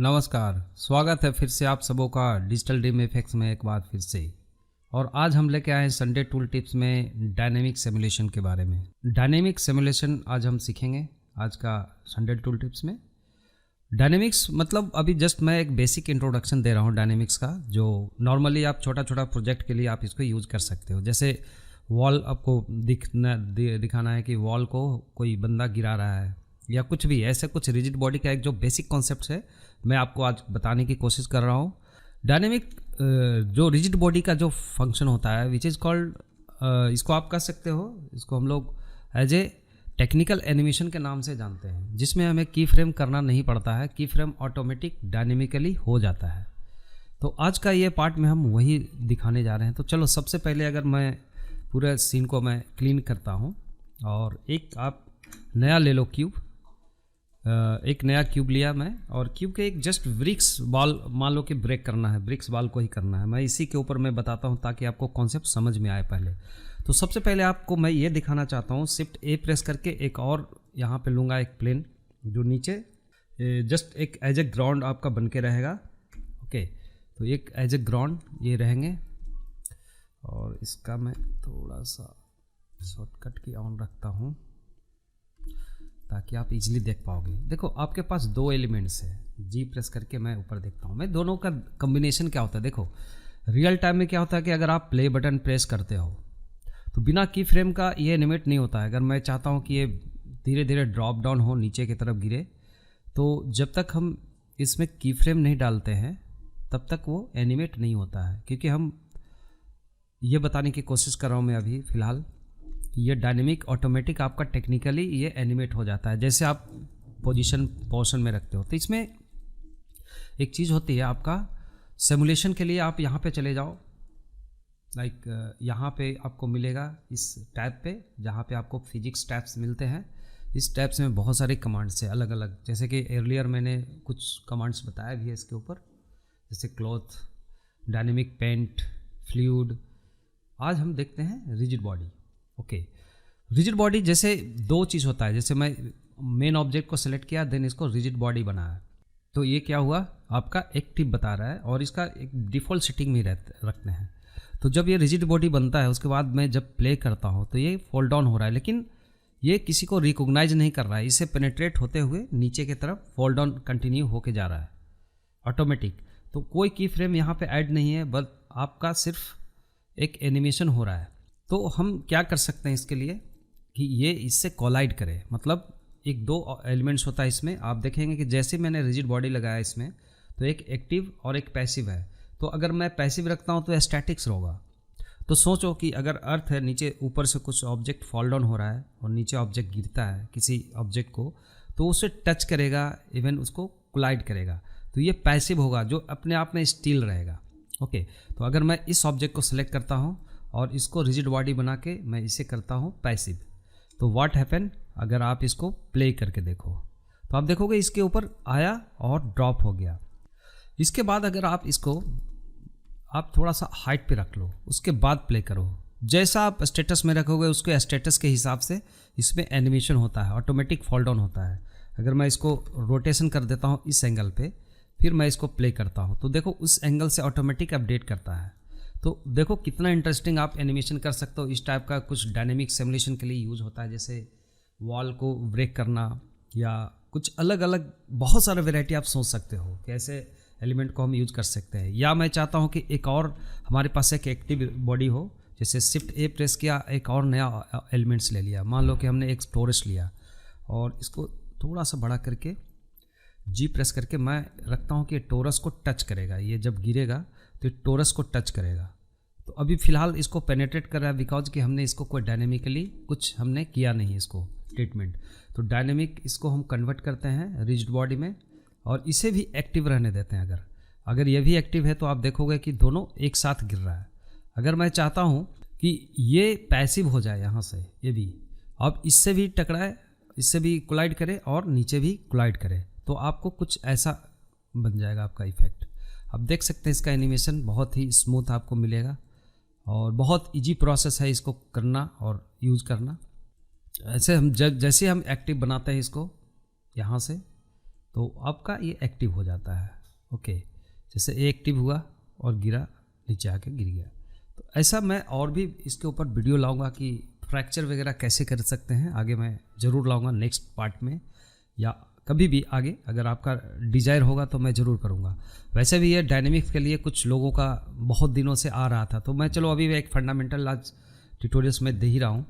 नमस्कार, स्वागत है फिर से आप सबों का डिजिटल ड्रीम इफेक्ट्स में एक बार फिर से। और आज हम लेके आए हैं संडे टूल टिप्स में डायनेमिक सिमुलेशन के बारे में। डायनेमिक सिमुलेशन आज हम सीखेंगे आज का संडे टूल टिप्स में। डायनेमिक्स मतलब अभी जस्ट मैं एक बेसिक इंट्रोडक्शन दे रहा हूँ डायनेमिक्स का, जो नॉर्मली आप छोटा छोटा प्रोजेक्ट के लिए आप इसको यूज़ कर सकते हो। जैसे वॉल आपको दिखाना है कि वॉल को कोई बंदा गिरा रहा है या कुछ भी ऐसे कुछ रिजिड बॉडी का एक जो बेसिक कॉन्सेप्ट है मैं आपको आज बताने की कोशिश कर रहा हूँ। डायनेमिक जो रिजिड बॉडी का जो फंक्शन होता है विच इज़ कॉल्ड, इसको आप कह सकते हो, इसको हम लोग एज ए टेक्निकल एनिमेशन के नाम से जानते हैं, जिसमें हमें की फ्रेम करना नहीं पड़ता है, की फ्रेम ऑटोमेटिक डायनेमिकली हो जाता है। तो आज का ये पार्ट में हम वही दिखाने जा रहे हैं। तो चलो सबसे पहले अगर मैं पूरे सीन को मैं क्लीन करता हूँ और एक आप नया ले लो क्यूब, एक नया क्यूब लिया मैं, और क्यूब के एक जस्ट ब्रिक्स बॉल मान लो कि ब्रेक करना है, ब्रिक्स बॉल को ही करना है। मैं इसी के ऊपर मैं बताता हूँ ताकि आपको कॉन्सेप्ट समझ में आए पहले। तो सबसे पहले आपको मैं ये दिखाना चाहता हूँ, शिफ्ट ए प्रेस करके एक और यहाँ पे लूँगा एक प्लेन जो नीचे जस्ट एक एज ए ग्राउंड आपका बन के रहेगा। ओके, तो एक एज ए ग्राउंड ये रहेंगे और इसका मैं थोड़ा सा शॉर्टकट की ऑन रखता हूँ ताकि आप इजीली देख पाओगे। देखो आपके पास दो एलिमेंट्स है, जी प्रेस करके मैं ऊपर देखता हूँ मैं दोनों का कॉम्बिनेशन क्या होता है। देखो रियल टाइम में क्या होता है कि अगर आप प्ले बटन प्रेस करते हो तो बिना की फ्रेम का ये एनिमेट नहीं होता है। अगर मैं चाहता हूँ कि ये धीरे धीरे ड्रॉप डाउन हो, नीचे की तरफ गिरे, तो जब तक हम इसमें की फ्रेम नहीं डालते हैं तब तक वो एनिमेट नहीं होता है। क्योंकि हम ये बताने की कोशिश कर रहा हूँ मैं अभी फ़िलहाल, ये डायनेमिक ऑटोमेटिक आपका टेक्निकली ये एनिमेट हो जाता है जैसे आप पोर्शन में रखते हो। तो इसमें एक चीज़ होती है आपका सिमुलेशन के लिए, आप यहाँ पे चले जाओ, लाइक यहाँ पे आपको मिलेगा इस टैब पे जहाँ पे आपको फिजिक्स टैब्स मिलते हैं। इस टैब्स में बहुत सारे कमांड्स हैं अलग अलग, जैसे कि अर्लियर मैंने कुछ कमांड्स बताया भी है इसके ऊपर, जैसे क्लॉथ, डायनेमिक पेंट, फ्लूइड। आज हम देखते हैं rigid body. Okay, rigid body जैसे दो चीज़ होता है, जैसे मैं मेन ऑब्जेक्ट को सेलेक्ट किया देन इसको रिजिड बॉडी बनाया, तो ये क्या हुआ आपका एक्टिव बता रहा है और इसका एक डिफ़ॉल्ट सेटिंग में रखते हैं। तो जब ये रिजिड बॉडी बनता है उसके बाद मैं जब प्ले करता हूँ तो ये फॉल डाउन हो रहा है, लेकिन ये किसी को रिकॉग्नाइज नहीं कर रहा है, इसे पेनेट्रेट होते हुए नीचे की तरफ फॉल डाउन कंटिन्यू होके जा रहा है ऑटोमेटिक। तो कोई की फ्रेम यहाँ पे ऐड नहीं है, बस आपका सिर्फ एक एनिमेशन हो रहा है। तो हम क्या कर सकते हैं इसके लिए कि ये इससे कोलाइड करे, मतलब एक दो एलिमेंट्स होता है इसमें। आप देखेंगे कि जैसे मैंने रिजिड बॉडी लगाया इसमें तो एक एक्टिव और एक पैसिव है। तो अगर मैं पैसिव रखता हूँ तो स्टैटिक्स होगा। तो सोचो कि अगर अर्थ है, नीचे ऊपर से कुछ ऑब्जेक्ट फॉल डाउन हो रहा है और नीचे ऑब्जेक्ट गिरता है किसी ऑब्जेक्ट को, तो उसे टच करेगा, इवन उसको कोलाइड करेगा, तो ये पैसिव होगा जो अपने आप में स्टिल रहेगा। ओके, तो अगर मैं इस ऑब्जेक्ट को सिलेक्ट करता हूँ और इसको रिजिड बॉडी बना के मैं इसे करता हूँ पैसिव, तो व्हाट हैपन, अगर आप इसको प्ले करके देखो तो आप देखोगे इसके ऊपर आया और ड्रॉप हो गया। इसके बाद अगर आप इसको आप थोड़ा सा हाइट पे रख लो, उसके बाद प्ले करो, जैसा आप स्टेटस में रखोगे उसके स्टेटस के हिसाब से इसमें एनिमेशन होता है, ऑटोमेटिक फॉल डाउन होता है। अगर मैं इसको रोटेशन कर देता हूँ इस एंगल पे, फिर मैं इसको प्ले करता हूँ तो देखो उस एंगल से ऑटोमेटिक अपडेट करता है। तो देखो कितना इंटरेस्टिंग आप एनिमेशन कर सकते हो। इस टाइप का कुछ डायनेमिक सिमुलेशन के लिए यूज़ होता है, जैसे वॉल को ब्रेक करना या कुछ अलग अलग बहुत सारे वैरायटी आप सोच सकते हो कि ऐसे एलिमेंट को हम यूज़ कर सकते हैं। या मैं चाहता हूँ कि एक और हमारे पास एक एक्टिव बॉडी हो, जैसे शिफ्ट ए प्रेस किया, एक और नया एलिमेंट्स ले लिया, मान लो कि हमने एक टोरस लिया और इसको थोड़ा सा बड़ा करके जी प्रेस करके मैं रखता हूँ कि टोरस को टच करेगा, ये जब गिरेगा तो टोरस को टच करेगा। तो अभी फ़िलहाल इसको पेनेट्रेट कर रहा है बिकॉज कि हमने इसको कोई डायनेमिकली कुछ हमने किया नहीं इसको ट्रीटमेंट। तो डायनेमिक इसको हम कन्वर्ट करते हैं रिजिड बॉडी में और इसे भी एक्टिव रहने देते हैं। अगर ये भी एक्टिव है तो आप देखोगे कि दोनों एक साथ गिर रहा है। अगर मैं चाहता हूँ कि ये पैसिव हो जाए यहाँ से, ये भी अब इससे भी टकराए, इससे भी कोलाइड करे और नीचे भी कोलाइड करे, तो आपको कुछ ऐसा बन जाएगा आपका इफेक्ट। आप देख सकते हैं इसका एनिमेशन बहुत ही स्मूथ आपको मिलेगा और बहुत इजी प्रोसेस है इसको करना और यूज़ करना। ऐसे हम जैसे हम एक्टिव बनाते हैं इसको यहाँ से तो आपका ये एक्टिव हो जाता है। ओके, जैसे ये एक्टिव हुआ और गिरा, नीचे आके गिर गया। तो ऐसा मैं और भी इसके ऊपर वीडियो लाऊंगा कि फ्रैक्चर वगैरह कैसे कर सकते हैं, आगे मैं ज़रूर लाऊंगा नेक्स्ट पार्ट में, या कभी भी आगे अगर आपका डिज़ायर होगा तो मैं ज़रूर करूँगा। वैसे भी ये डायनेमिक्स के लिए कुछ लोगों का बहुत दिनों से आ रहा था, तो मैं चलो अभी एक फंडामेंटल आज ट्यूटोरियल्स में दे ही रहा हूँ।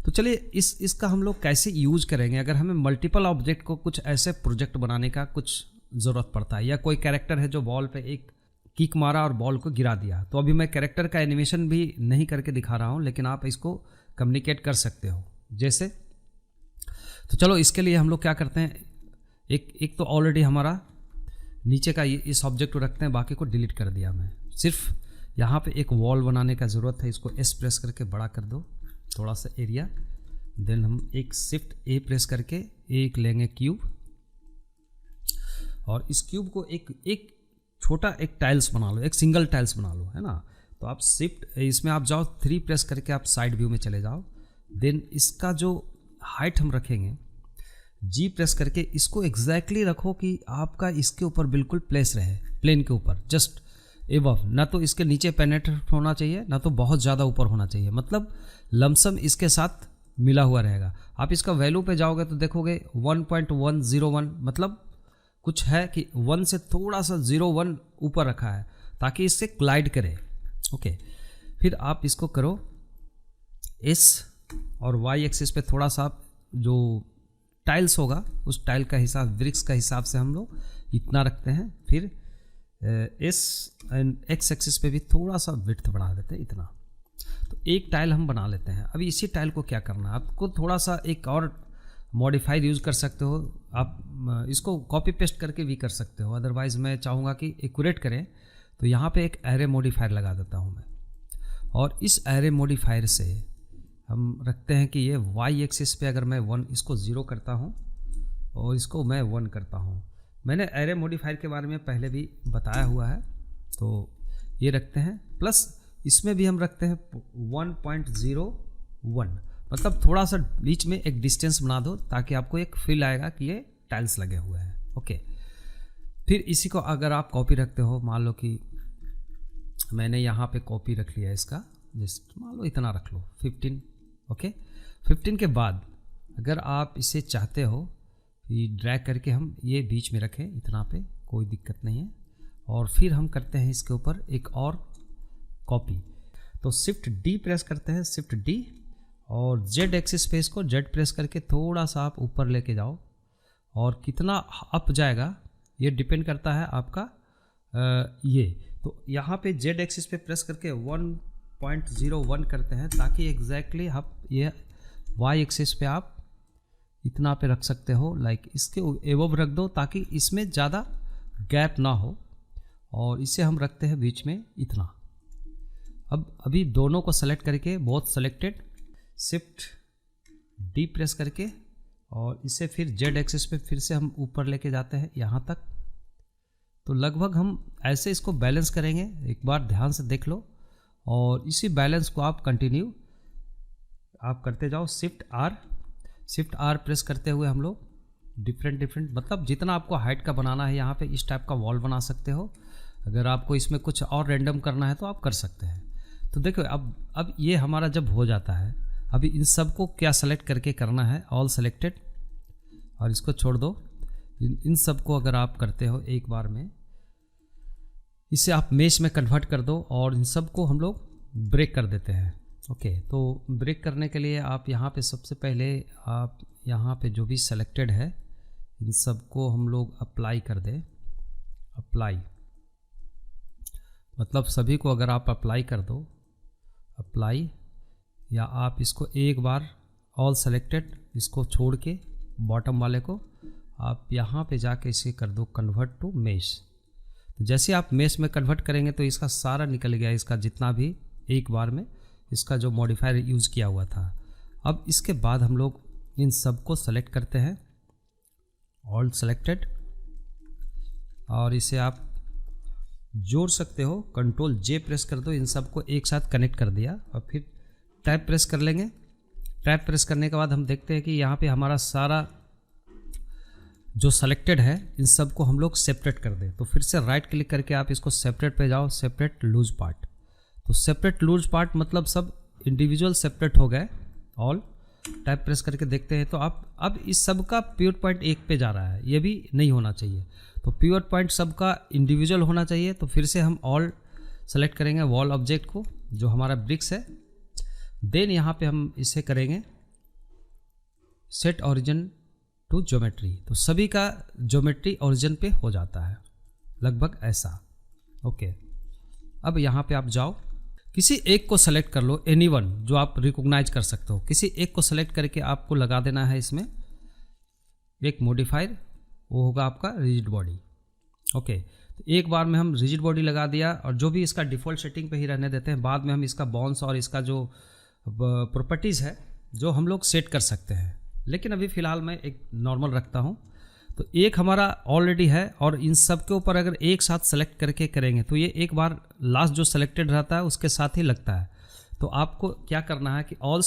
तो चलिए इसका हम लोग कैसे यूज करेंगे अगर हमें मल्टीपल ऑब्जेक्ट को कुछ ऐसे प्रोजेक्ट बनाने का कुछ ज़रूरत पड़ता है, या कोई कैरेक्टर है जो बॉल पे एक किक मारा और बॉल को गिरा दिया। तो अभी मैं कैरेक्टर का एनिमेशन भी नहीं करके दिखा रहा हूँ, लेकिन आप इसको कम्युनिकेट कर सकते हो जैसे। तो चलो इसके लिए हम लोग क्या करते हैं, एक तो ऑलरेडी हमारा नीचे का इस ऑब्जेक्ट को रखते हैं, बाकी को डिलीट कर दिया मैं। सिर्फ यहाँ पे एक वॉल बनाने का ज़रूरत है, इसको एस प्रेस करके बड़ा कर दो थोड़ा सा एरिया। देन हम एक शिफ्ट ए प्रेस करके एक लेंगे क्यूब, और इस क्यूब को एक छोटा एक टाइल्स बना लो, एक सिंगल टाइल्स बना लो, है ना। तो आप शिफ्ट इसमें आप जाओ 3 प्रेस करके आप साइड व्यू में चले जाओ। देन इसका जो हाइट हम रखेंगे जी प्रेस करके इसको एग्जैक्टली रखो कि आपका इसके ऊपर बिल्कुल प्लेस रहे, प्लेन के ऊपर जस्ट एबव, ना तो इसके नीचे पेनेट्रेट होना चाहिए ना तो बहुत ज़्यादा ऊपर होना चाहिए, मतलब लमसम इसके साथ मिला हुआ रहेगा। आप इसका वैल्यू पे जाओगे तो देखोगे 1.101, मतलब कुछ है कि 1 से थोड़ा सा 0.1 ऊपर रखा है ताकि इससे क्लाइड करे। ओके, फिर आप इसको करो एस और वाई एक्सिस पे थोड़ा सा जो टाइल्स होगा उस टाइल का हिसाब, ब्रिक्स का हिसाब से हम लोग इतना रखते हैं। फिर एस एंड एक्स एक्सिस पे भी थोड़ा सा विड्थ बढ़ा देते हैं इतना। तो एक टाइल हम बना लेते हैं। अभी इसी टाइल को क्या करना है, आपको थोड़ा सा एक और मॉडिफाइड यूज़ कर सकते हो, आप इसको कॉपी पेस्ट करके भी कर सकते हो। अदरवाइज़ मैं चाहूँगा कि एक्यूरेट करें, तो यहाँ पे एक एरे मॉडिफायर लगा देता हूँ मैं, और इस एरे मॉडिफायर से हम रखते हैं कि ये वाई एक्सिस पे अगर मैं 1 इसको 0 करता हूँ और इसको मैं 1 करता हूँ। मैंने एरे मॉडिफायर के बारे में पहले भी बताया हुआ है, तो ये रखते हैं। प्लस इसमें भी हम रखते हैं 1.01, मतलब थोड़ा सा बीच में एक डिस्टेंस बना दो ताकि आपको एक फील आएगा कि ये टाइल्स लगे हुए हैं। ओके, फिर इसी को अगर आप कॉपी रखते हो, मान लो कि मैंने यहाँ पे कॉपी रख लिया इसका, जस्ट मान लो इतना रख लो 15। ओके, 15 के बाद अगर आप इसे चाहते हो कि ड्रैग करके हम ये बीच में रखें इतना पे, कोई दिक्कत नहीं है। और फिर हम करते हैं इसके ऊपर एक और कॉपी, तो शिफ्ट डी प्रेस करते हैं, शिफ्ट डी, और जेड एक्सिस पे इसको जेड प्रेस करके थोड़ा सा आप ऊपर लेके जाओ, और कितना अप जाएगा ये डिपेंड करता है आपका ये। तो यहाँ पे जेड एक्सिस पे प्रेस करके 1.01 करते हैं ताकि एग्जैक्टली आप ये वाई एक्सिस पे आप इतना पे रख सकते हो, लाइक इसके एबव रख दो ताकि इसमें ज़्यादा गैप ना हो, और इसे हम रखते हैं बीच में इतना। अब अभी दोनों को सेलेक्ट करके बहुत सेलेक्टेड, शिफ्ट डी प्रेस करके, और इसे फिर जेड एक्सिस पे फिर से हम ऊपर लेके जाते हैं यहाँ तक। तो लगभग हम ऐसे इसको बैलेंस करेंगे, एक बार ध्यान से देख लो, और इसी बैलेंस को आप कंटिन्यू आप करते जाओ। शिफ्ट आर प्रेस करते हुए हम लोग डिफरेंट मतलब जितना आपको हाइट का बनाना है यहाँ पे इस टाइप का वॉल बना सकते हो। अगर आपको इसमें कुछ और रैंडम करना है तो आप कर सकते हैं। तो देखो अब ये हमारा जब हो जाता है, अभी इन सब को क्या सेलेक्ट करके करना है, ऑल सेलेक्टेड, और इसको छोड़ दो। इन सब को अगर आप करते हो एक बार में, इसे आप मेश में कन्वर्ट कर दो, और इन सब को हम लोग ब्रेक कर देते हैं। ओके, तो ब्रेक करने के लिए आप यहाँ पे सबसे पहले आप यहाँ पे जो भी सेलेक्टेड है इन सब को हम लोग अप्लाई कर दें। अप्लाई मतलब सभी को अगर आप अप्लाई कर दो, अप्लाई, या आप इसको एक बार ऑल सेलेक्टेड इसको छोड़ के बॉटम वाले को आप यहाँ पे जाके इसे कर दो कन्वर्ट टू मेश। तो जैसे आप मेश में कन्वर्ट करेंगे तो इसका सारा निकल गया, इसका जितना भी एक बार में इसका जो मॉडिफायर यूज़ किया हुआ था। अब इसके बाद हम लोग इन सब को सेलेक्ट करते हैं, ऑल सेलेक्टेड, और इसे आप जोड़ सकते हो, कंट्रोल जे प्रेस कर दो, इन सब को एक साथ कनेक्ट कर दिया, और फिर टैब प्रेस कर लेंगे। टैब प्रेस करने के बाद हम देखते हैं कि यहाँ पे हमारा सारा जो सेलेक्टेड है इन सब को हम लोग सेपरेट कर दें। तो फिर से राइट क्लिक करके आप इसको सेपरेट पे जाओ, सेपरेट लूज पार्ट। तो सेपरेट लूज पार्ट मतलब सब इंडिविजुअल सेपरेट हो गए। ऑल टाइप प्रेस करके देखते हैं तो आप अब इस सब का प्योर पॉइंट एक पे जा रहा है, ये भी नहीं होना चाहिए। तो प्योर पॉइंट सबका इंडिविजुअल होना चाहिए। तो फिर से हम ऑल सेलेक्ट करेंगे वॉल ऑब्जेक्ट को जो हमारा ब्रिक्स है। देन यहाँ पे हम इसे करेंगे सेट ओरिजिन टू ज्योमेट्री। तो सभी का ज्योमेट्री ओरिजिन पे हो जाता है लगभग ऐसा। ओके, अब यहाँ पे आप जाओ, किसी एक को सेलेक्ट कर लो, एनीवन जो आप रिकॉग्नाइज कर सकते हो। किसी एक को सेलेक्ट करके आपको लगा देना है इसमें एक मॉडिफायर, वो होगा आपका रिजिड बॉडी। ओके, तो एक बार में हम रिजिड बॉडी लगा दिया और जो भी इसका डिफ़ॉल्ट सेटिंग पे ही रहने देते हैं। बाद में हम इसका बाउंस और इसका जो प्रॉपर्टीज़ है जो हम लोग सेट कर सकते हैं, लेकिन अभी फ़िलहाल मैं एक नॉर्मल रखता हूँ। तो एक हमारा ऑलरेडी है और इन सब के ऊपर अगर एक साथ सेलेक्ट करके करेंगे तो ये एक बार लास्ट जो सेलेक्टेड रहता है उसके साथ ही लगता है। तो आपको क्या करना है कि ऑल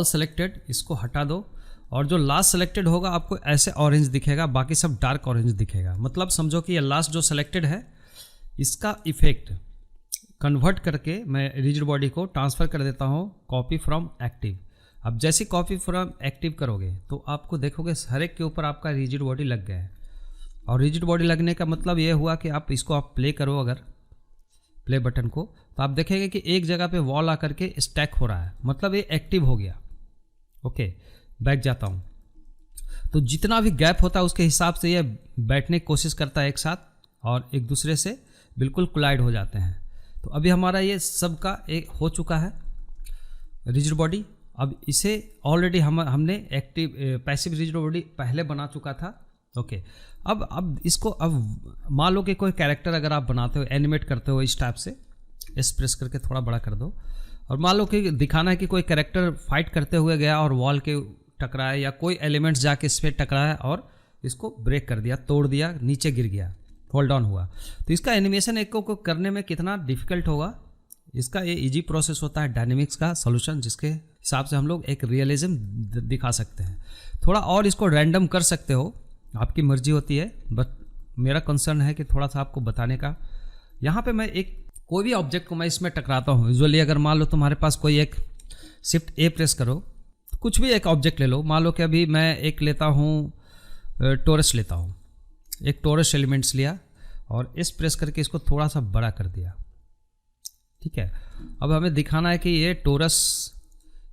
सेलेक्टेड इसको हटा दो और जो लास्ट सेलेक्टेड होगा आपको ऐसे ऑरेंज दिखेगा, बाकी सब डार्क ऑरेंज दिखेगा। मतलब समझो कि ये लास्ट जो सेलेक्टेड है इसका इफेक्ट कन्वर्ट करके मैं रिजिड बॉडी को ट्रांसफ़र कर देता हूँ कॉपी फ्रॉम एक्टिव। अब जैसे कॉपी फ्रॉम एक्टिव करोगे तो आपको देखोगे हर एक के ऊपर आपका रिजिड बॉडी लग गया है। और रिजिड बॉडी लगने का मतलब ये हुआ कि आप इसको प्ले करो, अगर प्ले बटन को, तो आप देखेंगे कि एक जगह पे वॉल आकर के स्टैक हो रहा है, मतलब ये एक्टिव हो गया। ओके, बैठ जाता हूँ। तो जितना भी गैप होता है उसके हिसाब से ये बैठने की कोशिश करता है एक साथ और एक दूसरे से बिल्कुल कोलाइड हो जाते हैं। तो अभी हमारा ये सब का एक हो चुका है रिजिड बॉडी। अब इसे ऑलरेडी हमने एक्टिव पैसिव रिजिड बॉडी पहले बना चुका था। ओके, अब इसको अब मान लो कि कोई कैरेक्टर अगर आप बनाते हो, एनिमेट करते हो इस टाइप से, एस प्रेस करके थोड़ा बड़ा कर दो और मान लो कि दिखाना है कि कोई कैरेक्टर फाइट करते हुए गया और वॉल के टकराया या कोई एलिमेंट्स जाके इस पर टकराया और इसको ब्रेक कर दिया, तोड़ दिया, नीचे गिर गया, फॉल डाउन हुआ। तो इसका एनिमेशन एक को करने में कितना डिफिकल्ट होगा। इसका ये इजी प्रोसेस होता है डायनेमिक्स का सॉल्यूशन, जिसके हिसाब से हम लोग एक रियलिज्म दिखा सकते हैं। थोड़ा और इसको रैंडम कर सकते हो, आपकी मर्जी होती है, बट मेरा कंसर्न है कि थोड़ा सा आपको बताने का। यहाँ पे मैं एक कोई भी ऑब्जेक्ट को मैं इसमें टकराता हूँ यूजुअली। अगर मान लो तुम्हारे पास कोई एक शिफ्ट ए प्रेस करो, कुछ भी एक ऑब्जेक्ट ले लो। मान लो कि अभी मैं एक लेता हूँ टोरस लेता हूँ, एक टोरस एलिमेंट्स लिया और इस प्रेस करके इसको थोड़ा सा बड़ा कर दिया। ठीक है, अब हमें दिखाना है कि ये टोरस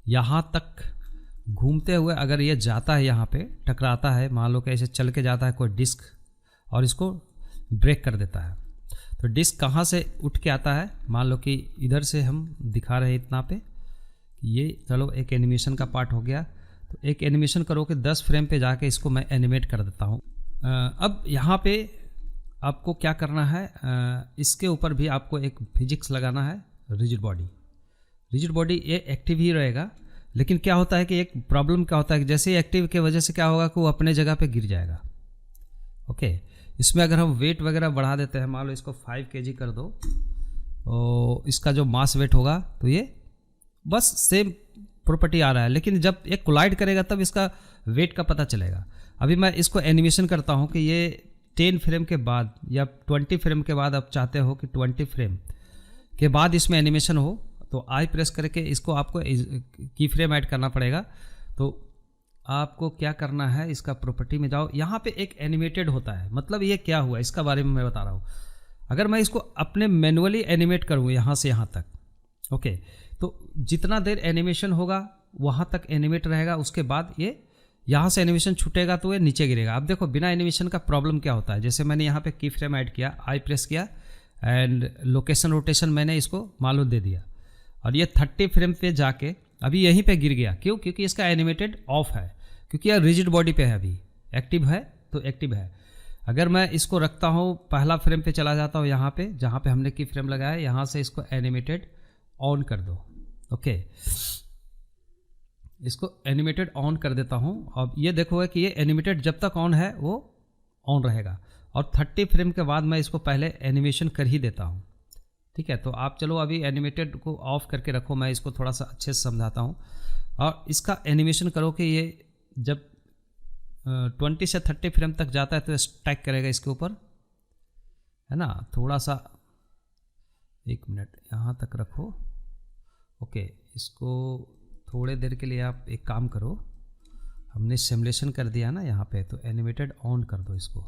यहाँ तक घूमते हुए अगर ये जाता है, यहाँ पे टकराता है, मान लो कि ऐसे चल के जाता है कोई डिस्क और इसको ब्रेक कर देता है, तो डिस्क कहाँ से उठ के आता है। मान लो कि इधर से हम दिखा रहे हैं इतना पे, ये चलो एक एनिमेशन का पार्ट हो गया। तो एक एनिमेशन करो कि 10 फ्रेम पे जाके इसको मैं एनिमेट कर देता हूँ। अब यहाँ पे आपको क्या करना है, इसके ऊपर भी आपको एक फिजिक्स लगाना है। रिजिड बॉडी ये एक्टिव ही रहेगा, लेकिन क्या होता है कि एक प्रॉब्लम क्या होता है कि जैसे ही एक्टिव के वजह से क्या होगा कि वो अपने जगह पे गिर जाएगा। ओके, इसमें अगर हम वेट वगैरह बढ़ा देते हैं, मान लो इसको 5 kg कर दो, तो इसका जो मास वेट होगा तो ये बस सेम प्रॉपर्टी आ रहा है, लेकिन जब ये कोलाइड करेगा तब इसका वेट का पता चलेगा। अभी मैं इसको एनिमेशन करता हूँ कि ये 10 फ्रेम के बाद या 20 फ्रेम के बाद आप चाहते हो कि 20 फ्रेम के बाद इसमें एनिमेशन हो, तो आई प्रेस करके इसको आपको की फ्रेम ऐड करना पड़ेगा। तो आपको क्या करना है, इसका प्रॉपर्टी में जाओ, यहाँ पे एक एनिमेटेड होता है। मतलब ये क्या हुआ इसका बारे में मैं बता रहा हूँ। अगर मैं इसको अपने मैनुअली एनिमेट करूँ यहाँ से यहाँ तक, ओके, तो जितना देर एनिमेशन होगा वहाँ तक एनिमेट रहेगा। उसके बाद ये यहाँ से एनिमेशन छूटेगा तो ये नीचे गिरेगा। अब देखो बिना एनिमेशन का प्रॉब्लम क्या होता है। जैसे मैंने यहाँ पे की फ्रेम ऐड किया, आई प्रेस किया एंड लोकेशन रोटेशन मैंने इसको मालूम दे दिया और ये 30 फ्रेम पे जाके अभी यहीं पे गिर गया। क्यों? क्योंकि इसका एनिमेटेड ऑफ है, क्योंकि यह रिजिड बॉडी पे है। अभी एक्टिव है तो एक्टिव है। अगर मैं इसको रखता हूँ, पहला फ्रेम पे चला जाता हूँ, यहाँ पे जहाँ पे हमने की फ्रेम लगाया, यहाँ से इसको एनिमेटेड ऑन कर दो। ओके, इसको एनिमेटेड ऑन कर देता हूँ। अब ये देखोगे कि ये एनिमेटेड जब तक ऑन है वो ऑन रहेगा और 30 फ्रेम के बाद मैं इसको पहले एनिमेशन कर ही देता हूँ। ठीक है, तो आप चलो अभी एनिमेटेड को ऑफ करके रखो, मैं इसको थोड़ा सा अच्छे से समझाता हूँ। और इसका एनिमेशन करो कि ये जब 20 से 30 फ्रेम तक जाता है तो स्टैक करेगा इसके ऊपर, है ना। थोड़ा सा 1 मिनट यहाँ तक रखो। ओके, इसको थोड़े देर के लिए आप एक काम करो, हमने सिमुलेशन कर दिया ना यहाँ पे, तो एनिमेटेड ऑन कर दो इसको,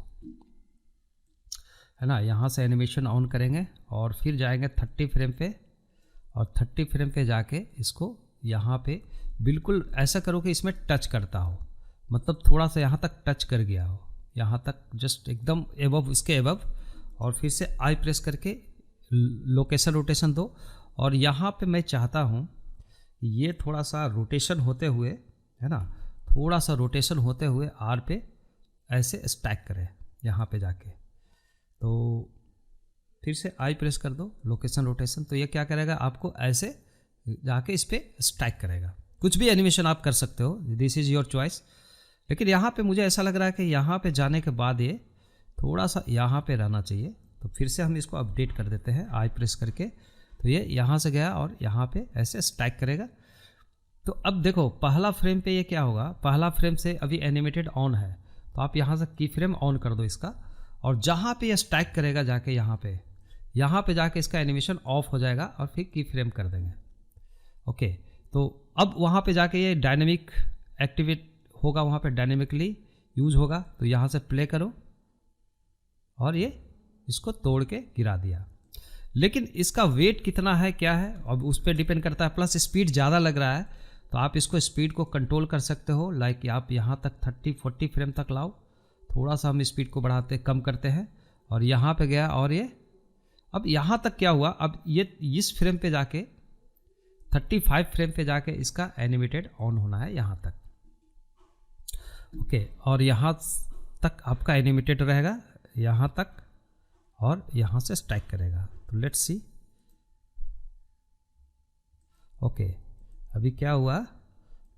है ना। यहाँ से एनिमेशन ऑन करेंगे और फिर जाएंगे 30 फ्रेम पे, और 30 फ्रेम पे जाके इसको यहाँ पे बिल्कुल ऐसा करो कि इसमें टच करता हो, मतलब थोड़ा सा यहाँ तक टच कर गया हो, यहाँ तक जस्ट एकदम एबव, इसके एबव। और फिर से आई प्रेस करके लोकेशन रोटेशन दो, और यहाँ पे मैं चाहता हूँ ये थोड़ा सा रोटेशन होते हुए, है ना, थोड़ा सा रोटेशन होते हुए आर पे ऐसे स्टैक करें यहाँ पे जाके। तो फिर से आई प्रेस कर दो, लोकेशन रोटेशन, तो ये क्या करेगा, आपको ऐसे जाके इस पर स्टैक करेगा। कुछ भी एनिमेशन आप कर सकते हो, दिस इज़ योर चॉइस। लेकिन यहाँ पे मुझे ऐसा लग रहा है कि यहाँ पे जाने के बाद ये थोड़ा सा यहाँ पे रहना चाहिए, तो फिर से हम इसको अपडेट कर देते हैं आई प्रेस करके। तो ये यहाँ से गया और यहाँ पे ऐसे स्टैक करेगा। तो अब देखो पहला फ्रेम पे ये क्या होगा, पहला फ्रेम से अभी एनिमेटेड ऑन है, तो आप यहाँ से की फ्रेम ऑन कर दो इसका, और जहाँ पे ये स्टैक करेगा जाके यहाँ पे जाके इसका एनिमेशन ऑफ हो जाएगा और फिर की फ्रेम कर देंगे। ओके, तो अब वहाँ पे जाके ये डायनेमिक एक्टिवेट होगा, वहाँ पे डायनेमिकली यूज होगा। तो यहाँ से प्ले करो और ये इसको तोड़ के गिरा दिया। लेकिन इसका वेट कितना है, क्या है, अब उस पर डिपेंड करता है। प्लस स्पीड ज़्यादा लग रहा है, तो आप इसको स्पीड को कंट्रोल कर सकते हो, लाइक आप यहाँ तक 30-40 फ्रेम तक लाओ। थोड़ा सा हम स्पीड को बढ़ाते कम करते हैं, और यहाँ पे गया, और ये अब यहाँ तक क्या हुआ, अब ये इस फ्रेम पे जाके 35 फ्रेम पे जाके इसका एनिमेटेड ऑन होना है यहाँ तक। ओके, और यहाँ तक आपका एनिमेटेड रहेगा, यहाँ तक, और यहाँ से स्टैक करेगा। तो लेट्स सी। ओके, अभी क्या हुआ,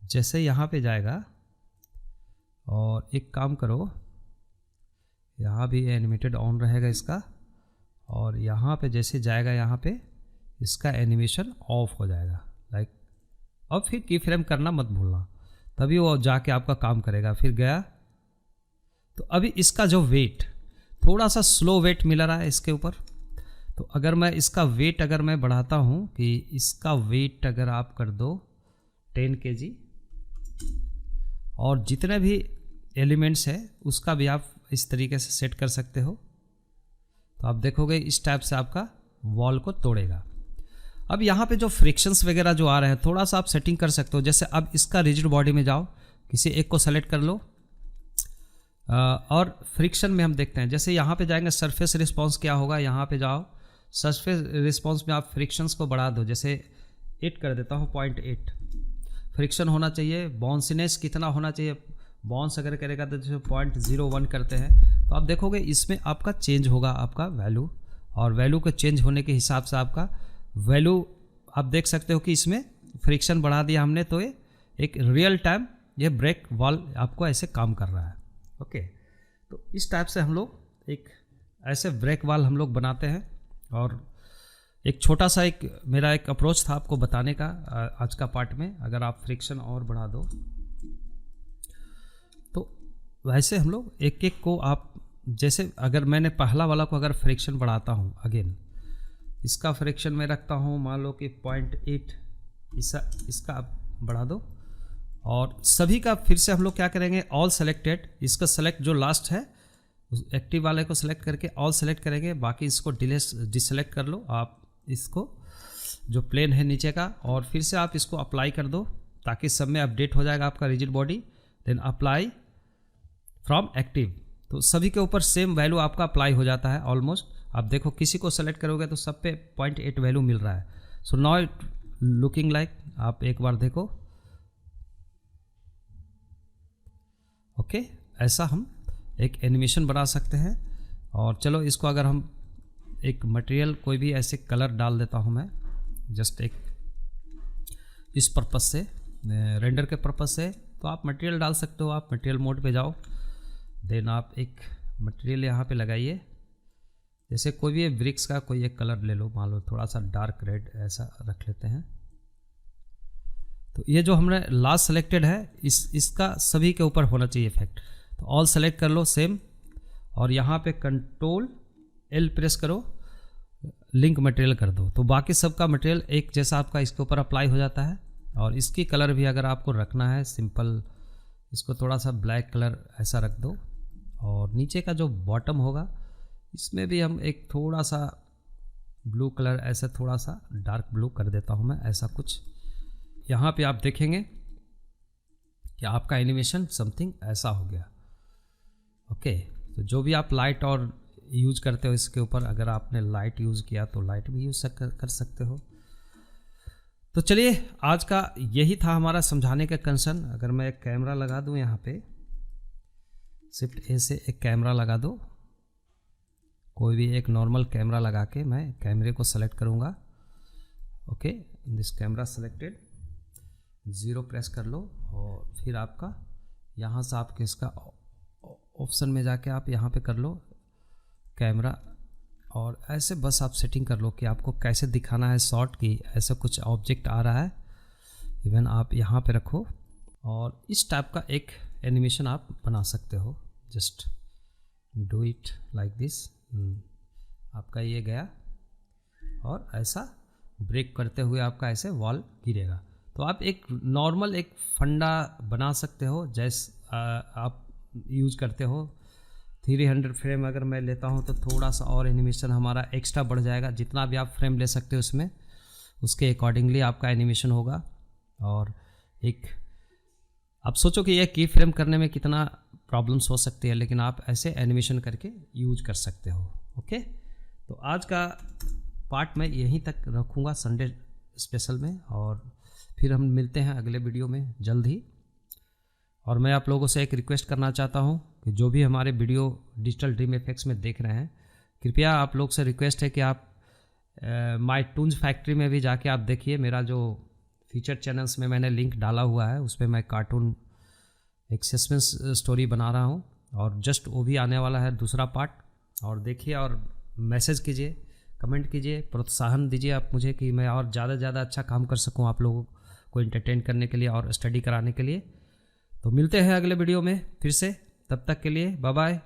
जैसे यहाँ पे जाएगा, और एक काम करो, यहाँ भी एनिमेटेड ऑन रहेगा इसका, और यहाँ पे जैसे जाएगा यहाँ पे इसका एनिमेशन ऑफ हो जाएगा, लाइक। अब फिर की फ्रेम करना मत भूलना, तभी वो जाके आपका काम करेगा। फिर गया, तो अभी इसका जो वेट थोड़ा सा स्लो वेट मिल रहा है इसके ऊपर। तो अगर मैं इसका वेट अगर मैं बढ़ाता हूँ कि इसका वेट अगर आप कर दो 10 kg, और जितने भी एलिमेंट्स है उसका भी आप इस तरीके से सेट कर सकते हो, तो आप देखोगे इस टाइप से आपका वॉल को तोड़ेगा। अब यहाँ पे जो फ्रिक्शंस वगैरह जो आ रहे हैं, थोड़ा सा आप सेटिंग कर सकते हो। जैसे अब इसका रिजिड बॉडी में जाओ, किसी एक को सेलेक्ट कर लो, और फ्रिक्शन में हम देखते हैं। जैसे यहाँ पे जाएंगे, सरफेस रिस्पांस क्या होगा, यहाँ पे जाओ, सरफेस रिस्पांस में आप फ्रिक्शंस को बढ़ा दो। जैसे 8 कर देता हूँ, 0.8 फ्रिक्शन होना चाहिए। बाउंसीनेस कितना होना चाहिए, बाउंस अगर करेगा तो जैसे 0.01 करते हैं, तो आप देखोगे इसमें आपका चेंज होगा आपका वैल्यू, और वैल्यू के चेंज होने के हिसाब से आपका वैल्यू आप देख सकते हो कि इसमें फ्रिक्शन बढ़ा दिया हमने, तो ये एक रियल टाइम ये ब्रेक वॉल आपको ऐसे काम कर रहा है। ओके, तो इस टाइप से हम लोग एक ऐसे ब्रेक वॉल हम लोग बनाते हैं। और एक छोटा सा एक मेरा एक अप्रोच था आपको बताने का आज का पार्ट में। अगर आप फ्रिक्शन और बढ़ा दो, तो वैसे हम लोग एक एक को आप, जैसे अगर मैंने पहला वाला को अगर फ्रिक्शन बढ़ाता हूँ, अगेन इसका फ्रिक्शन मैं रखता हूँ मान लो कि 0.8, इसका आप बढ़ा दो, और सभी का फिर से हम लोग क्या करेंगे, ऑल सेलेक्टेड, इसका सेलेक्ट जो लास्ट है एक्टिव वाले को सेलेक्ट करके ऑल सेलेक्ट करेंगे, बाकी इसको डिसेलेक्ट कर लो आप, इसको जो प्लेन है नीचे का, और फिर से आप इसको अप्लाई कर दो ताकि सब में अपडेट हो जाएगा आपका rigid body. Then apply from active, तो सभी के ऊपर सेम वैल्यू आपका अप्लाई हो जाता है ऑलमोस्ट। आप देखो किसी को सेलेक्ट करोगे तो सब पे 0.8 वैल्यू मिल रहा है। So now it looking like, आप एक बार देखो। ओके, ऐसा हम एक एनिमेशन बना सकते हैं। और चलो इसको अगर हम एक मटेरियल कोई भी ऐसे कलर डाल देता हूं मैं, जस्ट एक इस पर्पस से, रेंडर के पर्पस से, तो आप मटेरियल डाल सकते हो। आप मटेरियल मोड पे जाओ, देन आप एक मटेरियल यहाँ पे लगाइए, जैसे कोई भी ब्रिक्स का कोई एक कलर ले लो, मान लो थोड़ा सा डार्क रेड ऐसा रख लेते हैं। तो ये जो हमने लास्ट सेलेक्टेड है, इसका सभी के ऊपर होना चाहिए इफेक्ट। तो ऑल सेलेक्ट कर लो सेम, और यहाँ पे कंट्रोल एल प्रेस करो, लिंक मटेरियल कर दो। तो बाकी सबका मटेरियल एक जैसा आपका इसके ऊपर अप्लाई हो जाता है। और इसकी कलर भी अगर आपको रखना है सिंपल, इसको थोड़ा सा ब्लैक कलर ऐसा रख दो। और नीचे का जो बॉटम होगा इसमें भी हम एक थोड़ा सा ब्लू कलर, ऐसे थोड़ा सा डार्क ब्लू कर देता हूँ मैं, ऐसा कुछ। यहाँ पे आप देखेंगे कि आपका एनिमेशन समथिंग ऐसा हो गया। ओके, तो जो भी आप लाइट और यूज करते हो इसके ऊपर, अगर आपने लाइट यूज़ किया तो लाइट भी यूज कर सकते हो। तो चलिए, आज का यही था हमारा समझाने का कंसर्न। अगर मैं एक कैमरा लगा दूं यहाँ पे, शिफ्ट ए से एक कैमरा लगा दो, कोई भी एक नॉर्मल कैमरा लगा के मैं कैमरे को सेलेक्ट करूँगा। Okay, this camera selected, 0 press कर लो, और फिर आपका यहाँ से आपके इसका ऑप्शन में जाके आप यहाँ पे कर लो कैमरा, और ऐसे बस आप सेटिंग कर लो कि आपको कैसे दिखाना है शॉट की। ऐसा कुछ ऑब्जेक्ट आ रहा है, इवन आप यहाँ पे रखो, और इस टाइप का एक एनिमेशन आप बना सकते हो। Just do it like this. आपका ये गया, और ऐसा ब्रेक करते हुए आपका ऐसे वॉल गिरेगा। तो आप एक नॉर्मल एक फंडा बना सकते हो, जैसे आप यूज करते हो। 300 फ्रेम अगर मैं लेता हूँ तो थोड़ा सा और एनिमेशन हमारा एक्स्ट्रा बढ़ जाएगा। जितना भी आप फ्रेम ले सकते हो उसमें, उसके अकॉर्डिंगली आपका एनिमेशन होगा। और एक आप सोचो कि ये की फ्रेम करने में कितना प्रॉब्लम्स हो सकती है, लेकिन आप ऐसे एनिमेशन करके यूज कर सकते हो। ओके, तो आज का पार्ट मैं यहीं तक रखूँगा संडे स्पेशल में, और फिर हम मिलते हैं अगले वीडियो में जल्द ही। और मैं आप लोगों से एक रिक्वेस्ट करना चाहता हूं कि जो भी हमारे वीडियो डिजिटल ड्रीम इफेक्ट्स में देख रहे हैं, कृपया आप लोग से रिक्वेस्ट है कि आप माय टून्स फैक्ट्री में भी जाके आप देखिए। मेरा जो फीचर चैनल्स में मैंने लिंक डाला हुआ है, उसमें मैं कार्टून एक सस्पेंस स्टोरी बना रहा हूं, और जस्ट वो भी आने वाला है दूसरा पार्ट। और देखिए और मैसेज कीजिए, कमेंट कीजिए, प्रोत्साहन दीजिए आप मुझे कि मैं और ज़्यादा से ज़्यादा अच्छा काम कर सकूँ आप लोगों को एंटरटेन करने के लिए और स्टडी कराने के लिए। तो मिलते हैं अगले वीडियो में फिर से, तब तक के लिए बाय बाय।